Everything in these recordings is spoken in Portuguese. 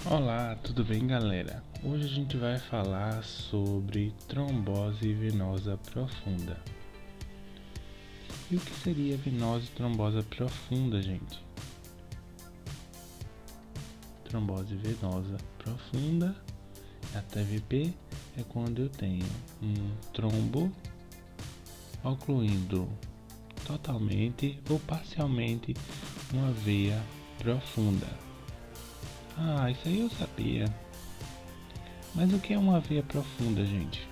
Olá, tudo bem, galera? Hoje a gente vai falar sobre trombose venosa profunda. E o que seria venose trombose profunda, gente? Trombose venosa profunda, a TVP, é quando eu tenho um trombo ocluindo totalmente ou parcialmente uma veia profunda. Ah, isso aí eu sabia. Mas o que é uma veia profunda, gente?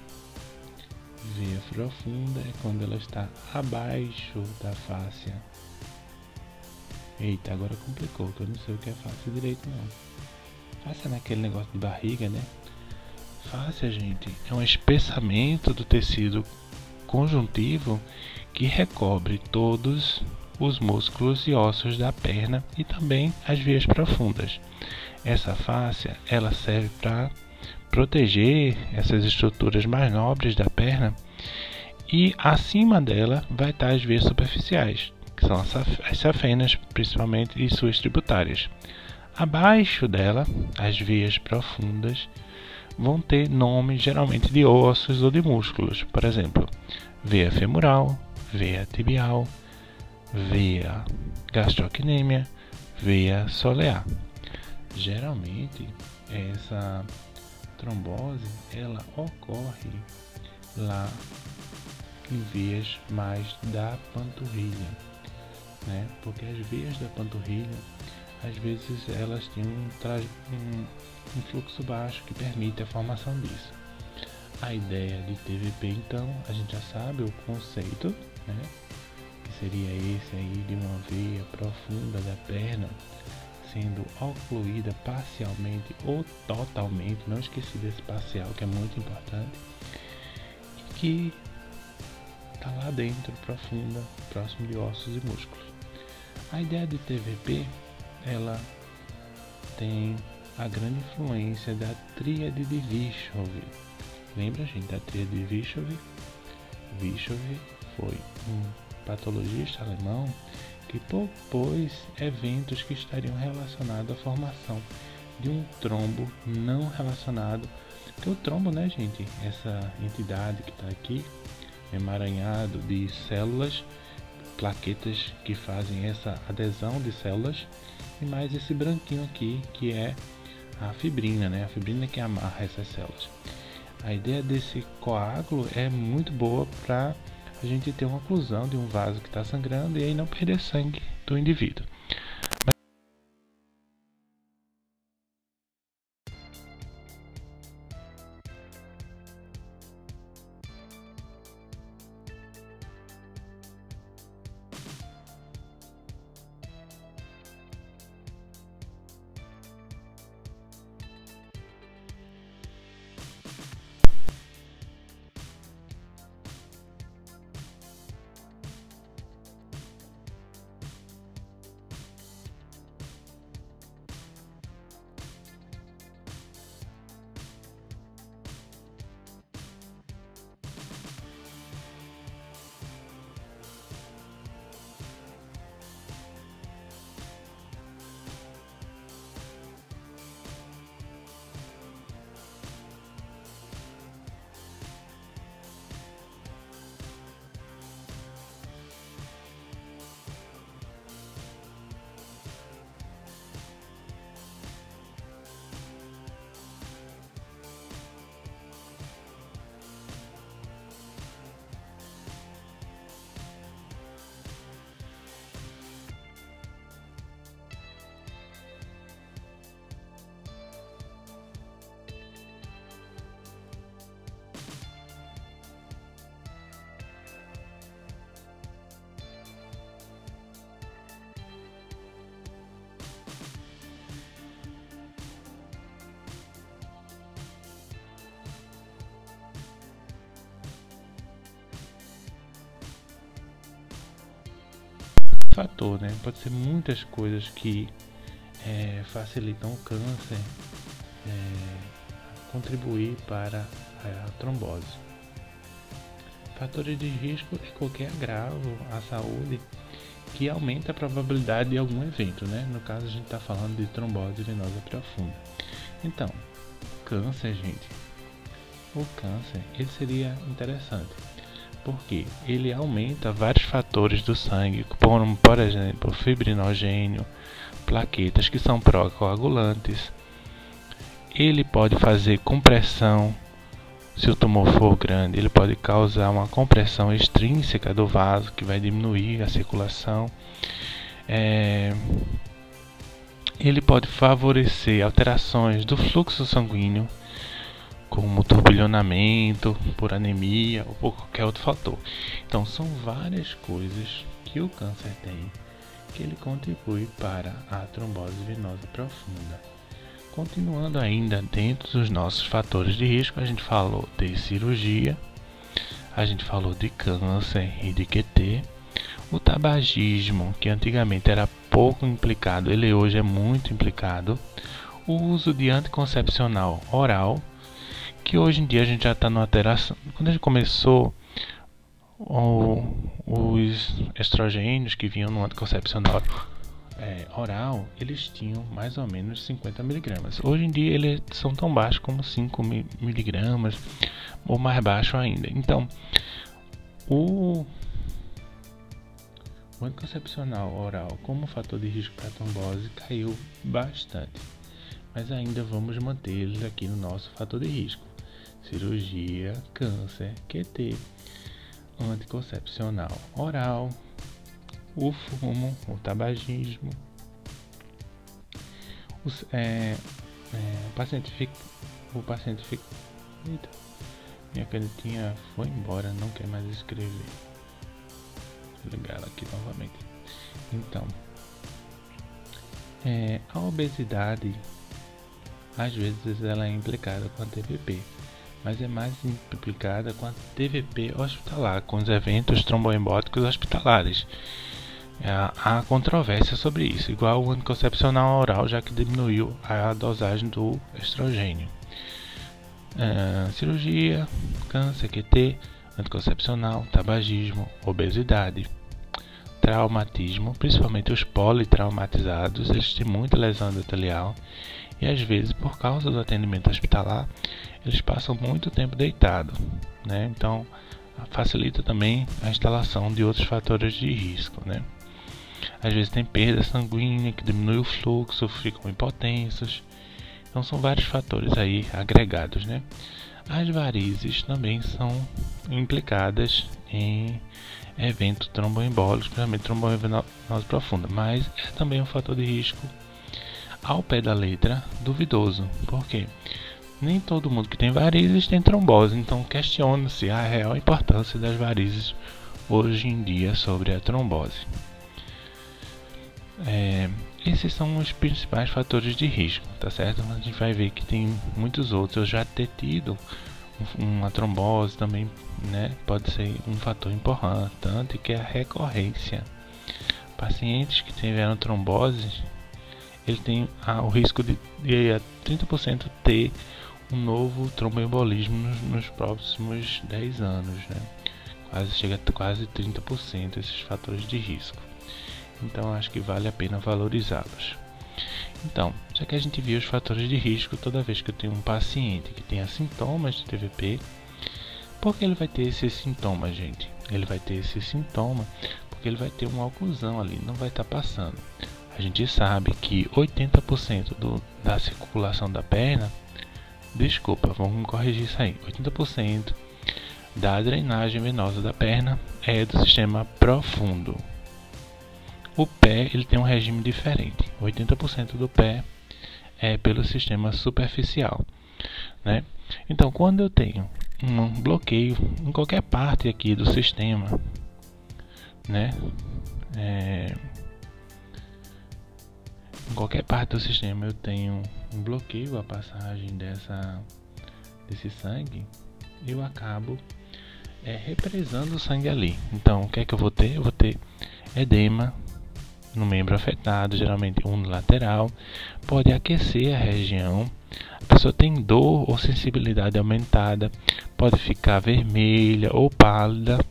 Veia profunda é quando ela está abaixo da fáscia. Eita, agora complicou, que eu não sei o que é fáscia direito não. Fáscia é naquele negócio de barriga, né? Fáscia, gente, é um espessamento do tecido conjuntivo que recobre todos os músculos e ossos da perna e também as veias profundas. Essa fáscia, ela serve para proteger essas estruturas mais nobres da perna, e acima dela vai estar as veias superficiais, que são as safenas, principalmente, e suas tributárias. Abaixo dela, as veias profundas vão ter nome geralmente de ossos ou de músculos, por exemplo, veia femoral, veia tibial, veia gastrocnêmia, veia solear. Geralmente essa trombose ela ocorre lá em veias mais da panturrilha, né? Porque as veias da panturrilha às vezes elas têm um fluxo baixo que permite a formação disso. A ideia de TVP, então, a gente já sabe o conceito, né? Que seria esse aí de uma veia profunda da perna sendo ocluída parcialmente ou totalmente, não esqueci desse parcial que é muito importante, e que está lá dentro, profunda, próximo de ossos e músculos. A ideia de TVP, ela tem a grande influência da tríade de Virchow. Lembra, gente, da tríade de Virchow? Virchow foi um patologista alemão que propôs eventos que estariam relacionados à formação de um trombo não relacionado. Porque o trombo, né, gente, essa entidade que está aqui, emaranhado de células, plaquetas que fazem essa adesão de células, e mais esse branquinho aqui que é a fibrina, né, a fibrina que amarra essas células. A ideia desse coágulo é muito boa para a gente ter uma oclusão de um vaso que está sangrando e aí não perder sangue do indivíduo. Fator, né? Pode ser muitas coisas que facilitam o câncer, contribuir para a trombose. Fatores de risco é qualquer agravo à saúde que aumenta a probabilidade de algum evento, né? No caso a gente está falando de trombose venosa profunda. Então, câncer, gente, o câncer, ele seria interessante, porque ele aumenta vários fatores do sangue, como, por exemplo, fibrinogênio, plaquetas, que são pró-coagulantes. Ele pode fazer compressão, se o tumor for grande, ele pode causar uma compressão extrínseca do vaso, que vai diminuir a circulação. Ele pode favorecer alterações do fluxo sanguíneo, como turbilhonamento, por anemia ou por qualquer outro fator. Então são várias coisas que o câncer tem que ele contribui para a trombose venosa profunda. Continuando ainda dentro dos nossos fatores de risco, a gente falou de cirurgia, a gente falou de câncer e de QT. O tabagismo, que antigamente era pouco implicado, ele hoje é muito implicado. O uso de anticoncepcional oral, que hoje em dia a gente já está numa alteração. Quando a gente começou, os estrogênios que vinham no anticoncepcional oral, eles tinham mais ou menos 50 miligramas. Hoje em dia eles são tão baixos como 5 miligramas ou mais baixo ainda. Então, o anticoncepcional oral como fator de risco para trombose caiu bastante, mas ainda vamos manter eles aqui no nosso fator de risco: cirurgia, câncer, QT, anticoncepcional oral, o fumo, o tabagismo. O paciente fica. Eita, minha canetinha foi embora, não quer mais escrever. Vou ligar ela aqui novamente. Então, a obesidade, às vezes ela é implicada com a TVP, mas é mais implicada com a TVP hospitalar, com os eventos tromboembólicos hospitalares. Há controvérsia sobre isso, igual o anticoncepcional oral, já que diminuiu a dosagem do estrogênio. Cirurgia, câncer, QT, anticoncepcional, tabagismo, obesidade, traumatismo, principalmente os politraumatizados, eles têm muita lesão endotelial e às vezes, por causa do atendimento hospitalar, eles passam muito tempo deitados, né? Então facilita também a instalação de outros fatores de risco, né? Às vezes tem perda sanguínea que diminui o fluxo, ficam hipotensos. Então são vários fatores aí agregados, né? As varizes também são implicadas em eventos tromboembólicos, principalmente trombose venosa profunda, mas é também um fator de risco ao pé da letra duvidoso. Por quê? Nem todo mundo que tem varizes tem trombose, então questiona-se a real importância das varizes hoje em dia sobre a trombose. Esses são os principais fatores de risco, tá certo? Mas a gente vai ver que tem muitos outros. Eu já ter tido uma trombose também, né, pode ser um fator importante, que é a recorrência. Pacientes que tiveram trombose, ele tem o risco de a 30% ter um novo tromboembolismo nos próximos 10 anos, né? Chega a quase 30% esses fatores de risco. Então acho que vale a pena valorizá-los. Então, já que a gente viu os fatores de risco, toda vez que eu tenho um paciente que tenha sintomas de TVP, por que ele vai ter esses sintomas, gente? Ele vai ter esse sintoma porque ele vai ter uma oclusão ali, não vai estar passando. A gente sabe que 80% da circulação da perna, vamos me corrigir isso aí, 80% da drenagem venosa da perna é do sistema profundo. O pé, ele tem um regime diferente. 80% do pé é pelo sistema superficial, né? Então, quando eu tenho um bloqueio em qualquer parte aqui do sistema, né? Em qualquer parte do sistema eu tenho um bloqueio à passagem desse sangue, eu acabo represando o sangue ali. Então, o que é que eu vou ter? Eu vou ter edema no membro afetado, geralmente unilateral, pode aquecer a região, a pessoa tem dor ou sensibilidade aumentada, pode ficar vermelha ou pálida,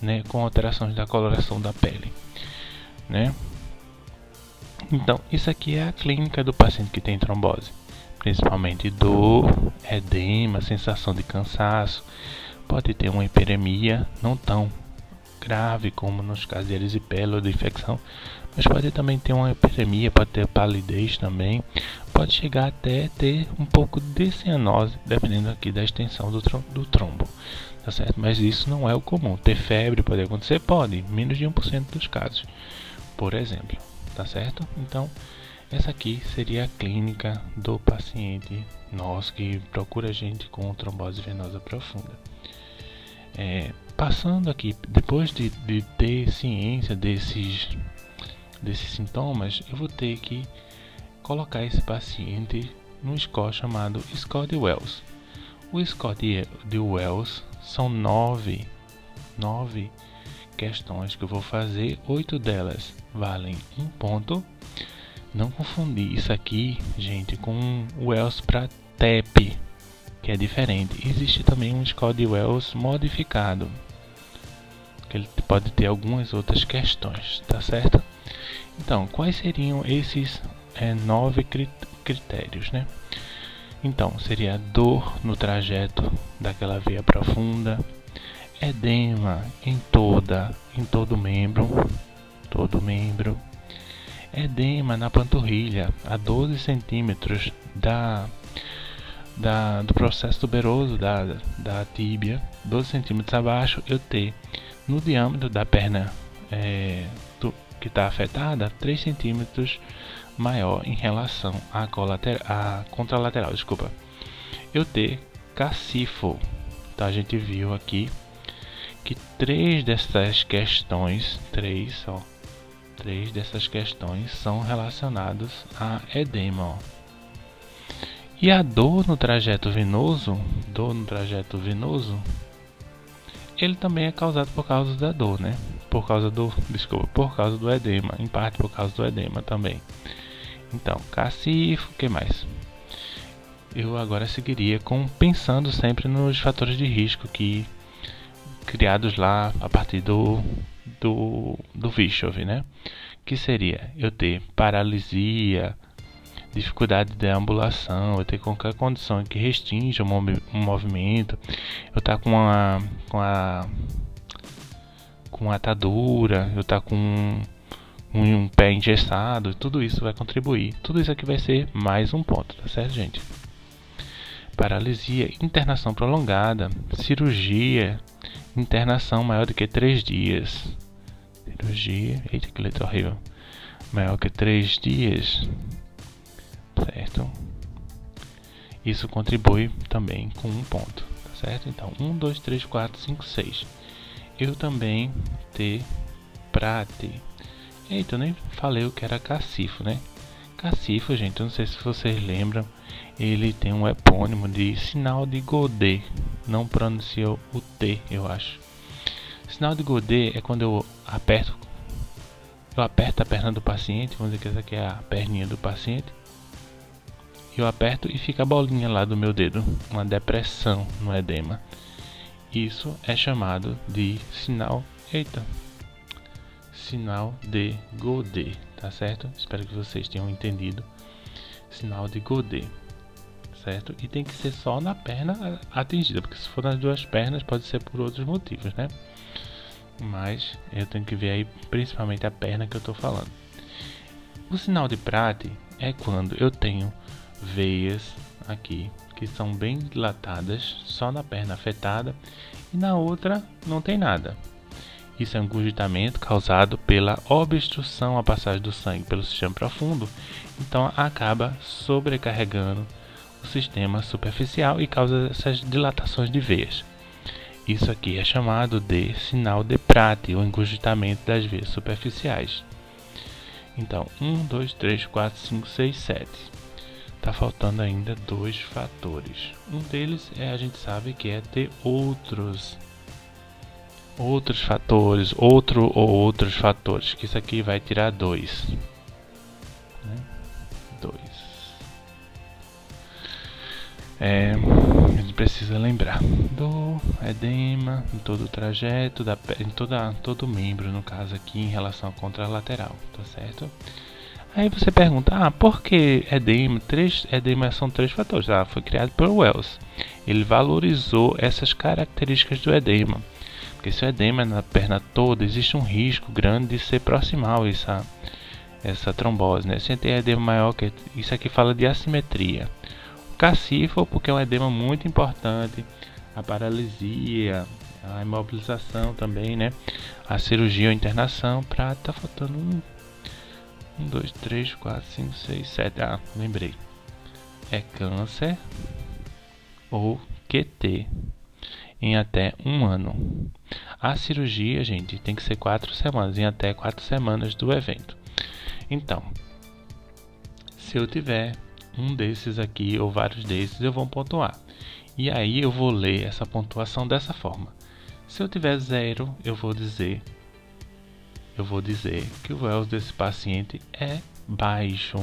né, com alterações da coloração da pele, né? Então, isso aqui é a clínica do paciente que tem trombose. principalmente dor, edema, sensação de cansaço, pode ter uma hiperemia, não tão grave como nos casos de erisipela ou de infecção, mas pode também ter uma hiperemia, pode ter palidez também, pode chegar até ter um pouco de cianose, dependendo aqui da extensão do trombo, tá certo? Mas isso não é o comum. Ter febre pode acontecer? Pode, menos de 1% dos casos, por exemplo, tá certo? Então, essa aqui seria a clínica do paciente nosso que procura a gente com trombose venosa profunda. Passando aqui, depois de ter ciência desses sintomas, eu vou ter que colocar esse paciente num score chamado score de Wells. O score de Wells são 9 questões que eu vou fazer, 8 delas valem 1 ponto. Não confundir isso aqui, gente, com Wells para TEP, que é diferente. Existe também um score de Wells modificado, que ele pode ter algumas outras questões, tá certo? Então, quais seriam esses 9 critérios, né? Então, seria dor no trajeto daquela veia profunda, edema em todo membro, edema na panturrilha a 12 centímetros do processo tuberoso da tíbia, 12 centímetros abaixo, eu ter no diâmetro da perna que está afetada 3 centímetros maior em relação à contralateral, desculpa. Eu ter cacifo. Então a gente viu aqui que 3 dessas questões são relacionadas a edema, ó. E a dor no trajeto venoso, ele também é causado por causa da dor, né? Por causa do edema, em parte por causa do edema também. Então, cacifo, o que mais? Eu agora seguiria pensando sempre nos fatores de risco que criados lá a partir do Virchow, né? Que seria eu ter paralisia, dificuldade de deambulação, eu ter qualquer condição que restrinja o movimento, eu estar com a atadura, eu estar com um pé engessado, tudo isso vai contribuir. Tudo isso aqui vai ser mais um ponto, tá certo, gente? Paralisia, internação prolongada, cirurgia, internação maior do que 3 dias. Cirurgia, eita que letra horrível. Maior que 3 dias, certo? Isso contribui também com um ponto, tá certo? Então, 1, 2, 3, 4, 5, 6. Eu também ter prate. Eita, eu nem falei o que era cacifo, né? Cacifo, gente, eu não sei se vocês lembram, ele tem um epônimo de sinal de Godet. Não pronunciou o T, eu acho. Sinal de Godet é quando eu aperto a perna do paciente, vamos dizer que essa aqui é a perninha do paciente. Eu aperto e fica a bolinha lá do meu dedo, uma depressão no edema. Isso é chamado de sinal de Godet, tá certo? Espero que vocês tenham entendido. Sinal de Godet, certo? E tem que ser só na perna atingida, porque se for nas duas pernas pode ser por outros motivos, né? Mas eu tenho que ver aí principalmente a perna que eu estou falando. O sinal de Pratt é quando eu tenho veias aqui que são bem dilatadas só na perna afetada e na outra não tem nada. Isso é um engurgitamento causado pela obstrução à passagem do sangue pelo sistema profundo, então acaba sobrecarregando o sistema superficial e causa essas dilatações de veias. Isso aqui é chamado de sinal de Pratt, o engurgitamento das veias superficiais. Então, 1, 2, 3, 4, 5, 6, 7. Tá faltando ainda 2 fatores. Um deles a gente sabe que é ter outros fatores, outros fatores, que isso aqui vai tirar 2. 2. A gente precisa lembrar do edema em todo o trajeto, todo o membro, no caso aqui em relação à contralateral, tá certo? Aí você pergunta, por que edema? Edema são 3 fatores. Foi criado por Wells. Ele valorizou essas características do edema. Porque se o edema é na perna toda, existe um risco grande de ser proximal essa trombose, né? Se tem edema maior, isso aqui fala de assimetria. O cacífalo, porque é um edema muito importante, a paralisia, a imobilização também, né? A cirurgia ou internação, tá faltando 1, 2, 3, 4, 5, 6, 7. Lembrei. É câncer ou QT em até 1 ano. A cirurgia, gente, tem que ser 4 semanas, em até 4 semanas do evento. Então, se eu tiver um desses aqui ou vários desses, eu vou pontuar. E aí eu vou ler essa pontuação dessa forma. Se eu tiver 0, eu vou dizer que o Wells desse paciente é baixo.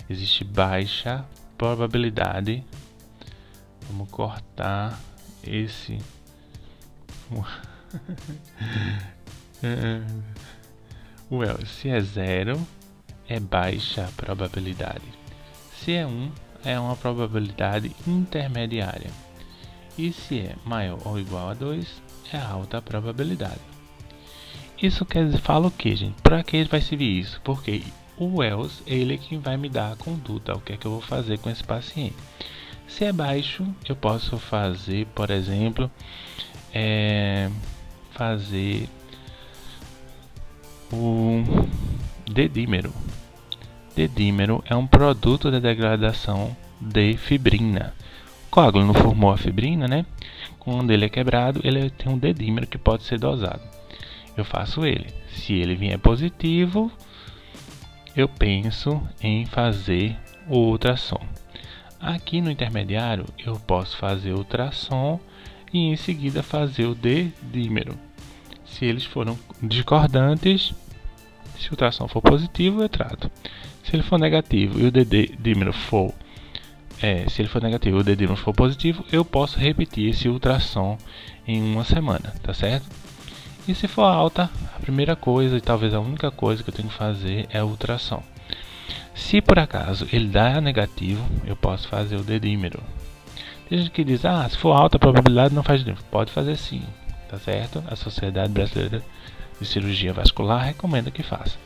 Existe baixa probabilidade. Vamos cortar esse. Wells, se é 0, é baixa probabilidade. Se é 1, é uma probabilidade intermediária. E se é maior ou igual a 2, é alta probabilidade. Isso fala o que, gente? Para que vai servir isso? Porque o Wells, ele é quem vai me dar a conduta, o que é que eu vou fazer com esse paciente. Se é baixo, eu posso fazer, por exemplo, fazer o dedímero. Dedímero é um produto de degradação de fibrina. O coágulo não formou a fibrina, né? Quando ele é quebrado, ele tem um dedímero que pode ser dosado. Eu faço ele. Se ele vier positivo, eu penso em fazer o ultrassom. Aqui no intermediário, eu posso fazer o ultrassom e em seguida fazer o dedímero. Se eles foram discordantes, se o ultrassom for positivo, eu trato. Se ele for negativo e o dedímero for se ele for negativo e o dedímero for positivo, eu posso repetir esse ultrassom em 1 semana, tá certo? E se for alta, a primeira coisa e talvez a única coisa que eu tenho que fazer é o ultrassom. Se por acaso ele dá negativo, eu posso fazer o dedímero. Tem gente que diz, se for alta a probabilidade não faz diferença. Pode fazer sim, tá certo? A Sociedade Brasileira de Cirurgia Vascular recomenda que faça.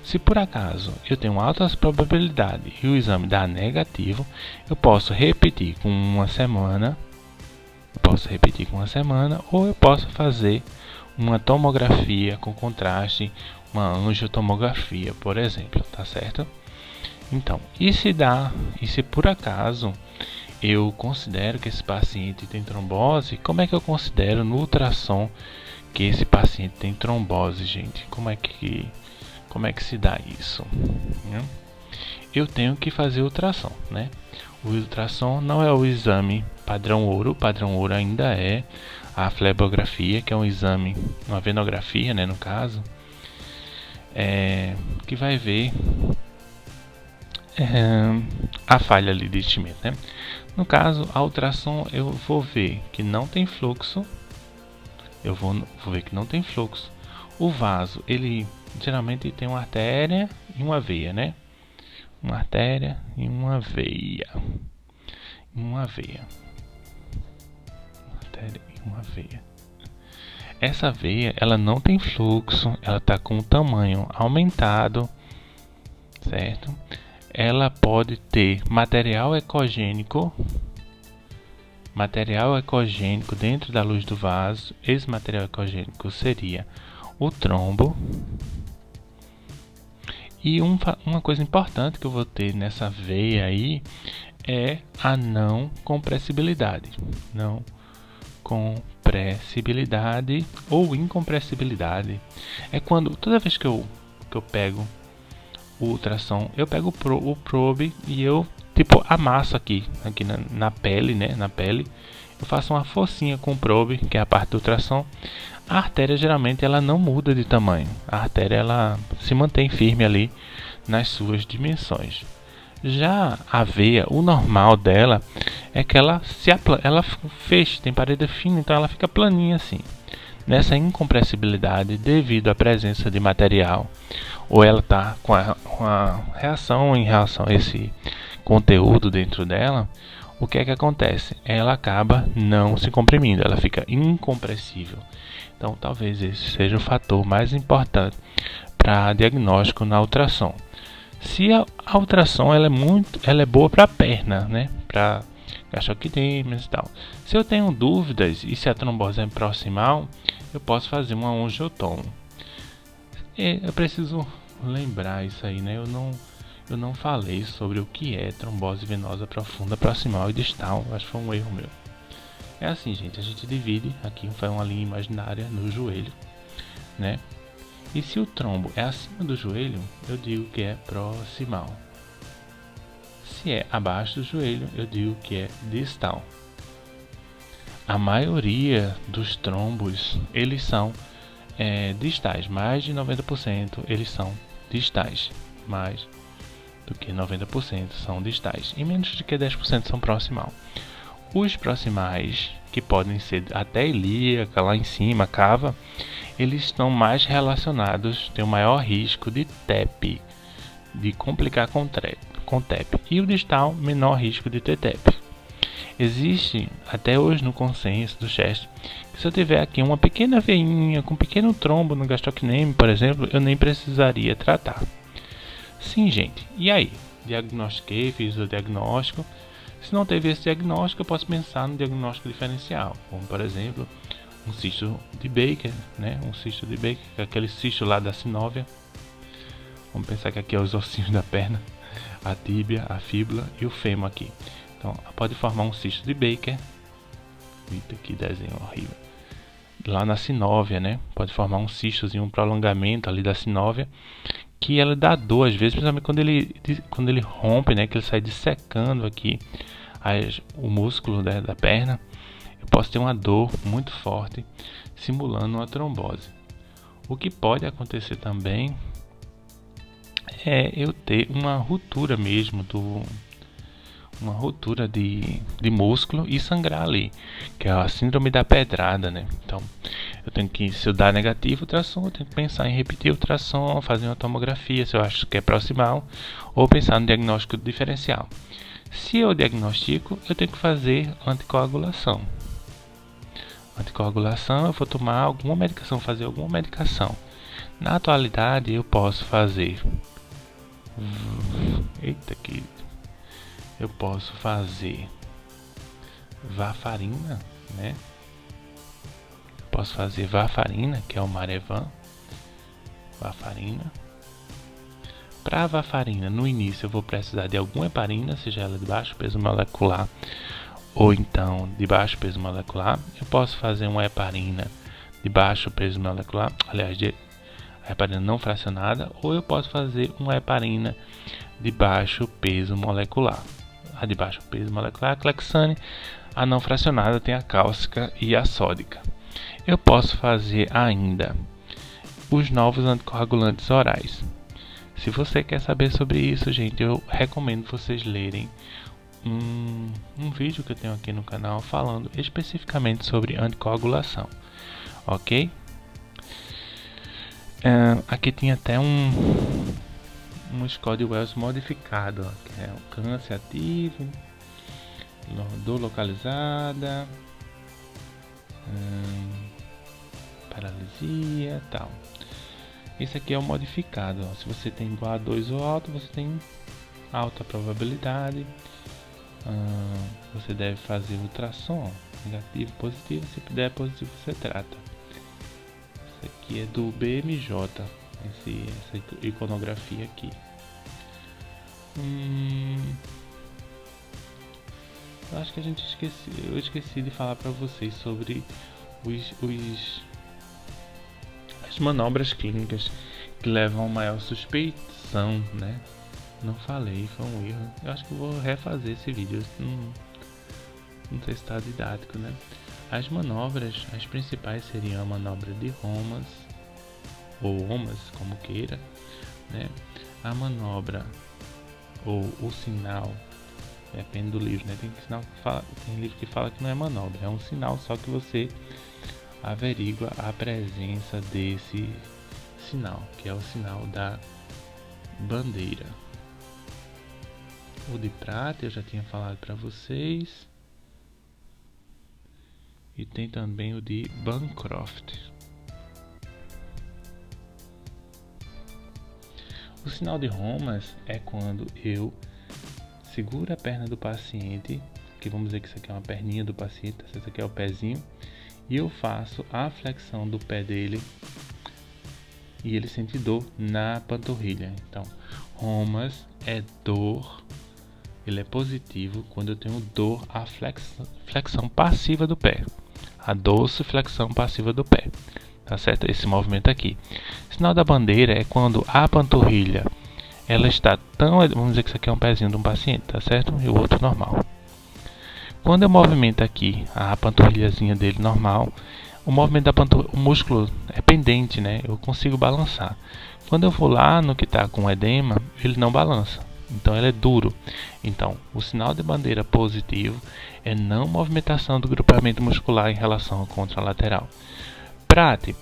Se por acaso eu tenho altas probabilidades e o exame dá negativo, eu posso repetir com 1 semana. Ou eu posso fazer uma tomografia com contraste, uma angiotomografia, por exemplo, tá certo? Então, e se por acaso eu considero que esse paciente tem trombose, como é que eu considero no ultrassom que esse paciente tem trombose, gente? Como é que se dá isso? Eu tenho que fazer ultrassom, né? O ultrassom não é o exame padrão ouro. O padrão ouro ainda é a flebografia, que é um exame, uma venografia, né, no caso, que vai ver a falha ali de enchimento, né? No caso, a ultrassom eu vou ver que não tem fluxo. O vaso, ele geralmente tem uma artéria e uma veia, né? Uma artéria e uma veia. Essa veia, ela não tem fluxo, ela está com o tamanho aumentado, certo? Ela pode ter material ecogênico dentro da luz do vaso. Esse material ecogênico seria o trombo. E uma coisa importante que eu vou ter nessa veia aí é a não compressibilidade. Não compressibilidade ou incompressibilidade. É quando, toda vez que eu pego o ultrassom, eu pego o probe e eu amasso aqui na pele, né? Na pele, eu faço uma forcinha com o probe, que é a parte do ultrassom. A artéria geralmente ela não muda de tamanho. A artéria ela se mantém firme ali nas suas dimensões. Já a veia, o normal dela é que ela fecha, tem parede fina, então ela fica planinha assim. nessa incompressibilidade devido à presença de material, ou ela está com a reação em relação a esse conteúdo dentro dela, o que é que acontece? Ela acaba não se comprimindo, ela fica incompressível. Então talvez esse seja o fator mais importante para diagnóstico na ultrassom. Se a ultrassom ela é boa para a perna, né? Para gastrocnemias e tal. Se eu tenho dúvidas e se a trombose é proximal, eu posso fazer uma angiotomo. Eu preciso lembrar isso aí, né? Eu não falei sobre o que é trombose venosa profunda, proximal e distal. Acho que foi um erro meu. É assim, gente, a gente divide aqui, faz uma linha imaginária no joelho, né? E se o trombo é acima do joelho, eu digo que é proximal. Se é abaixo do joelho, eu digo que é distal. A maioria dos trombos, eles são distais, mais de 90% eles são distais, mais do que 90% são distais, e menos de que 10% são proximal. Os proximais, que podem ser até ilíaca, lá em cima, cava, eles estão mais relacionados, têm o maior risco de TEP, de complicar com TEP, e o distal, menor risco de ter TEP. Existe, até hoje no consenso do CHEST, que se eu tiver aqui uma pequena veinha com um pequeno trombo no gastrocnêmio, por exemplo, eu nem precisaria tratar. Sim, gente. E aí? Diagnostiquei, fiz o diagnóstico. Se não teve esse diagnóstico, eu posso pensar no diagnóstico diferencial, como por exemplo, um cisto de Baker, né? Um cisto de Baker, que é aquele cisto lá da sinóvia. Vamos pensar que aqui é os ossinhos da perna, a tíbia, a fíbula e o fêmur aqui. Então, pode formar um cisto de Baker. Eita, que desenho horrível. Lá na sinóvia, né? Pode formar um cistozinho, um prolongamento ali da sinóvia, que ela dá dor às vezes, principalmente quando ele rompe, né? Que ele sai dissecando aqui o músculo, né, da perna. Eu posso ter uma dor muito forte, simulando uma trombose. O que pode acontecer também é eu ter uma ruptura mesmo uma ruptura de músculo e sangrar ali, que é a síndrome da pedrada, né? Então, eu tenho que, se eu dar negativo ultrassom, eu tenho que pensar em repetir o ultrassom, fazer uma tomografia, se eu acho que é proximal, ou pensar no diagnóstico diferencial. Se eu diagnostico, eu tenho que fazer anticoagulação. Anticoagulação, eu vou tomar alguma medicação, fazer alguma medicação. Na atualidade, eu posso fazer... Eita, que... Eu posso fazer varfarina, né? Posso fazer varfarina, que é o Marevan. Varfarina. Para a varfarina, no início eu vou precisar de alguma heparina, seja ela de baixo peso molecular ou então de baixo peso molecular. Eu posso fazer uma heparina de baixo peso molecular, aliás, a heparina não fracionada, ou eu posso fazer uma heparina de baixo peso molecular. A de baixo peso molecular, a Clexane, a não fracionada tem a cálcica e a sódica. Eu posso fazer ainda os novos anticoagulantes orais. Se você quer saber sobre isso, gente, eu recomendo vocês lerem um vídeo que eu tenho aqui no canal falando especificamente sobre anticoagulação, ok? Aqui tinha até um Scott Wells modificado, ó, que é o câncer ativo, dor localizada, paralisia e tal. Esse aqui é o modificado, ó. Se você tem A2 ou alto, você tem alta probabilidade. Você deve fazer ultrassom, negativo, positivo. Se der positivo, você trata. Esse aqui é do BMJ, essa iconografia aqui. Eu acho que eu esqueci de falar para vocês sobre as manobras clínicas que levam a maior suspeição, né? Não falei, foi um erro. Eu acho que eu vou refazer esse vídeo. Não sei se está didático, né? As manobras, as principais seriam a manobra de Romas, ou Omas, como queira, né? A manobra, ou o sinal, depende do livro, né? Tem livro que fala que não é manobra, é um sinal só que você averigua a presença desse sinal, que é o sinal da bandeira. O de prata eu já tinha falado para vocês. E tem também o de Bancroft. O sinal de Romas é quando eu seguro a perna do paciente, que vamos dizer que isso aqui é uma perninha do paciente, esse aqui é o pezinho, e eu faço a flexão do pé dele e ele sente dor na panturrilha. Então, Romas é dor, ele é positivo quando eu tenho dor à flexão passiva do pé. A dorsiflexão passiva do pé, tá certo? Esse movimento aqui. O sinal da bandeira é quando a panturrilha ela está tão, vamos dizer que isso aqui é um pezinho de um paciente, tá certo? E o outro normal. Quando eu movimento aqui a panturrilhazinha dele normal, o movimento da panturrilha, o músculo é pendente, né? Eu consigo balançar. Quando eu vou lá no que está com edema, ele não balança. Então ele é duro. Então o sinal de bandeira positivo é não movimentação do grupamento muscular em relação ao contralateral. Prate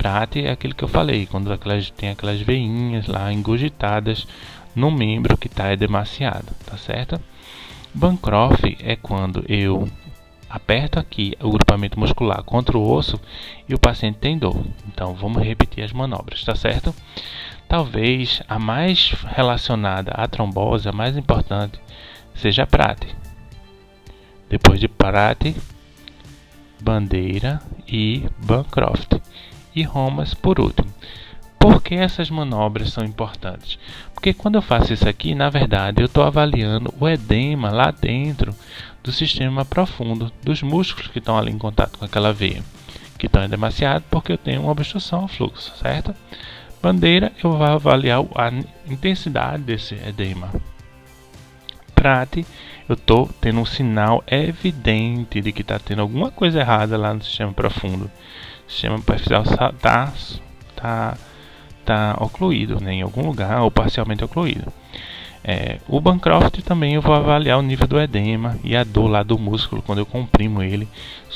é aquilo que eu falei, quando tem aquelas veinhas lá engurgitadas no membro que está edemaciado, tá certo? Bancroft é quando eu aperto aqui o grupamento muscular contra o osso e o paciente tem dor. Então vamos repetir as manobras, tá certo? Talvez a mais relacionada à trombose, a mais importante, seja Prate. Depois de Prate, bandeira e Bancroft. E Romas por último. Por que essas manobras são importantes? Porque quando eu faço isso aqui, na verdade, eu estou avaliando o edema lá dentro do sistema profundo, dos músculos que estão ali em contato com aquela veia, que estão edemaciados porque eu tenho uma obstrução ao fluxo, certo? Bandeira, eu vou avaliar a intensidade desse edema. Prate, eu estou tendo um sinal evidente de que está tendo alguma coisa errada lá no sistema profundo. O sistema superficial está ocluído, né, em algum lugar ou parcialmente ocluído. O Bancroft também eu vou avaliar o nível do edema e a dor lá do músculo quando eu comprimo ele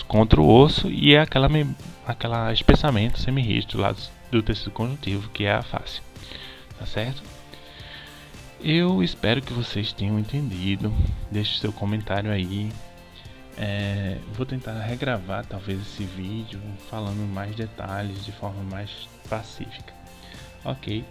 contra o osso e aquela espessamento semirrígido lá do tecido conjuntivo, que é a face, tá certo? Eu espero que vocês tenham entendido. Deixe seu comentário aí. Vou tentar regravar talvez esse vídeo falando mais detalhes de forma mais pacífica. Ok?